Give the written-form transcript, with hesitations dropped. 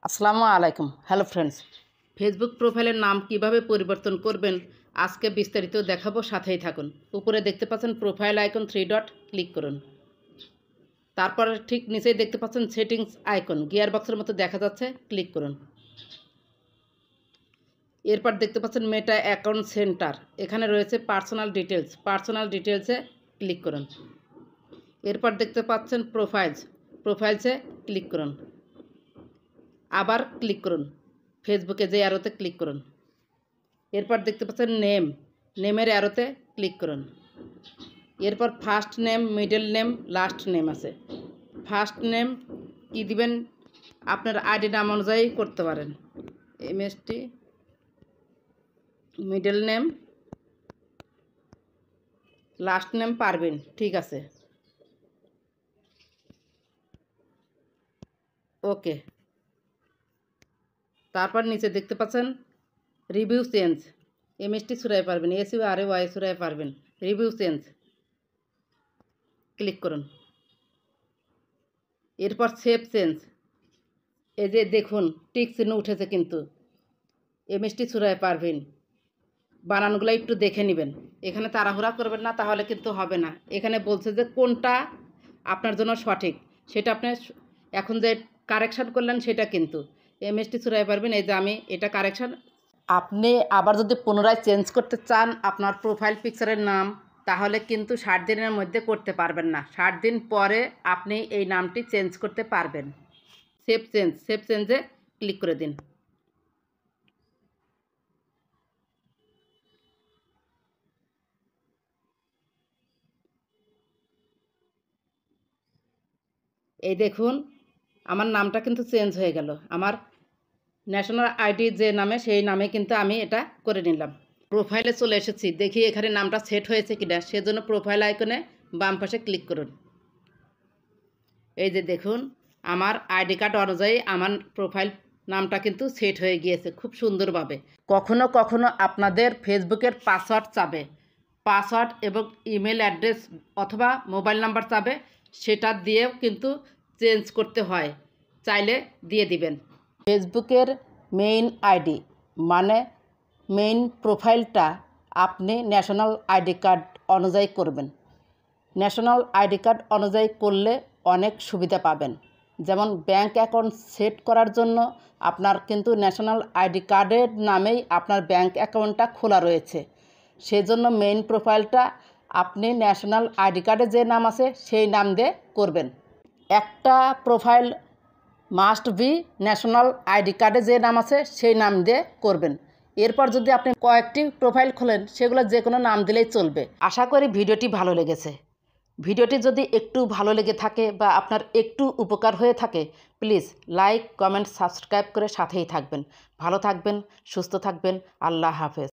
আসসালামু আলাইকুম। Hello friends, Facebook প্রোফাইলের নাম কিভাবে পরিবর্তন করবেন আজকে বিস্তারিত দেখাবো, সাথেই থাকুন। উপরে দেখতে পাচ্ছেন প্রোফাইল আইকন 3 ডট, ক্লিক করুন। তারপরে ঠিক নিচেই দেখতে পাচ্ছেন সেটিংস আইকন, গিয়ার বক্সের মতো দেখা যাচ্ছে, ক্লিক করুন। এরপর দেখতে পাচ্ছেন মেটা অ্যাকাউন্ট সেন্টার, এখানে রয়েছে পার্সোনাল ডিটেলসে ক্লিক করুন। এরপর দেখতে পাচ্ছেন প্রোফাইলসে ক্লিক করুন। আবার ক্লিক করুন, ফেসবুকে যে অ্যারোতে ক্লিক করুন। এরপর দেখতে পাচ্ছেন নেমের অ্যারোতে ক্লিক করুন। এরপর first name, middle name, last name আছে। ফার্স্ট নেম কি দিবেন আপনার আইডি নাম অনুযায়ী করতে পারেন, MST। Middle name, last name পারবেন, ঠিক আছে, ওকে। তারপর নিচে দেখতে পাচ্ছেন রিভিউ চেঞ্জ, MST সুরাই পারবেন, SURAY সুরাই পারবেন, রিভিউ চেঞ্জ ক্লিক করুন। এরপর সেভ চেঞ্জ, এই যে দেখুন টিক চিহ্ন উঠেছে, কিন্তু MST সুরাই পারবেন। বানানগুলো একটু দেখে নেবেন, এখানে তাড়াহুড়া করবেন না, তাহলে কিন্তু হবে না। এখানে বলছে যে কোনটা আপনার জন্য সঠিক, সেটা আপনি এখন যে কারেকশান করলেন সেটা কিন্তু MST সুরাই পারবেন। এই যে আমি এটা কারেকশান। আপনি আবার যদি পুনরায় চেঞ্জ করতে চান আপনার প্রোফাইল পিকচারের নাম, তাহলে কিন্তু 60 দিনের মধ্যে করতে পারবেন না। 60 দিন পরে আপনি এই নামটি চেঞ্জ করতে পারবেন। সেভ চেঞ্জে ক্লিক করে দিন। এই দেখুন আমার নামটা কিন্তু চেঞ্জ হয়ে গেল। আমার ন্যাশনাল আইডি যে নামে, সেই নামে কিন্তু আমি এটা করে নিলাম। প্রোফাইলে চলে এসেছি, দেখি এখানে নামটা সেট হয়েছে কিনা। সেজন্য প্রোফাইল আইকনে বাম পাশে ক্লিক করুন। এই যে দেখুন আমার আইডি কার্ড অনুযায়ী আমার প্রোফাইল নামটা কিন্তু সেট হয়ে গিয়েছে খুব সুন্দরভাবে। কখনো কখনো আপনাদের ফেসবুকের পাসওয়ার্ড চাবে, পাসওয়ার্ড এবং ইমেল অ্যাড্রেস অথবা মোবাইল নাম্বার চাবে, সেটা দিয়েও কিন্তু চেঞ্জ করতে হয়, চাইলে দিয়ে দিবেন। ফেসবুকের মেইন আইডি মানে মেইন প্রোফাইলটা আপনি ন্যাশনাল আইডি কার্ড অনুযায়ী করবেন। ন্যাশনাল আইডি কার্ড অনুযায়ী করলে অনেক সুবিধা পাবেন। যেমন ব্যাংক অ্যাকাউন্ট সেট করার জন্য আপনার কিন্তু ন্যাশনাল আইডি কার্ডের নামেই আপনার ব্যাংক অ্যাকাউন্টটা খোলা রয়েছে। সেজন্য মেইন প্রোফাইলটা আপনি ন্যাশনাল আইডি কার্ডে যে নাম আছে সেই নাম দিয়ে করবেন। একটা profile must be national ID কার্ডে যে নাম আছে সেই নাম দিয়ে করবেন। এরপর যদি আপনি কয়েকটি প্রোফাইল খোলেন, সেগুলো যে কোনো নাম দিলেই চলবে। আশা করি ভিডিওটি ভালো লেগেছে। ভিডিওটি যদি একটু ভালো লেগে থাকে বা আপনার একটু উপকার হয়ে থাকে, প্লিজ লাইক, কমেন্ট, সাবস্ক্রাইব করে সাথেই থাকবেন। ভালো থাকবেন, সুস্থ থাকবেন। আল্লাহ হাফেজ।